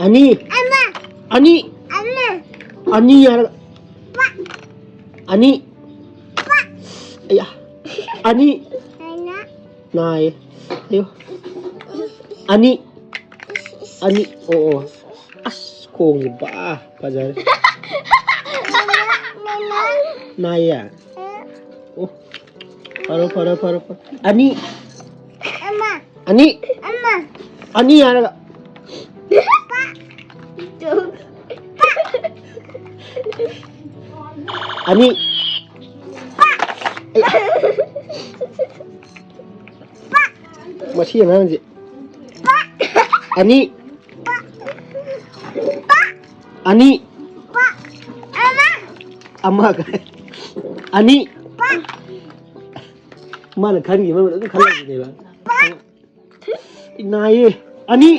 อันนี้อันนี้อันนี้อะไรอันนี้ไอ้ยะอันนี้นายเดี๋ยวอันนี้โอ้อัสโคงอยู่บ้าภาษานายอ่ะโอ้พอแล้วอันนี้อันนี้อะไรกันอันนี้มาชี้อย่างนั้นสิอันนี้อาม่ากันอันนี้มาเลยคันกี่มันต้องคันอะไรนี่ล่ะนายอันนี้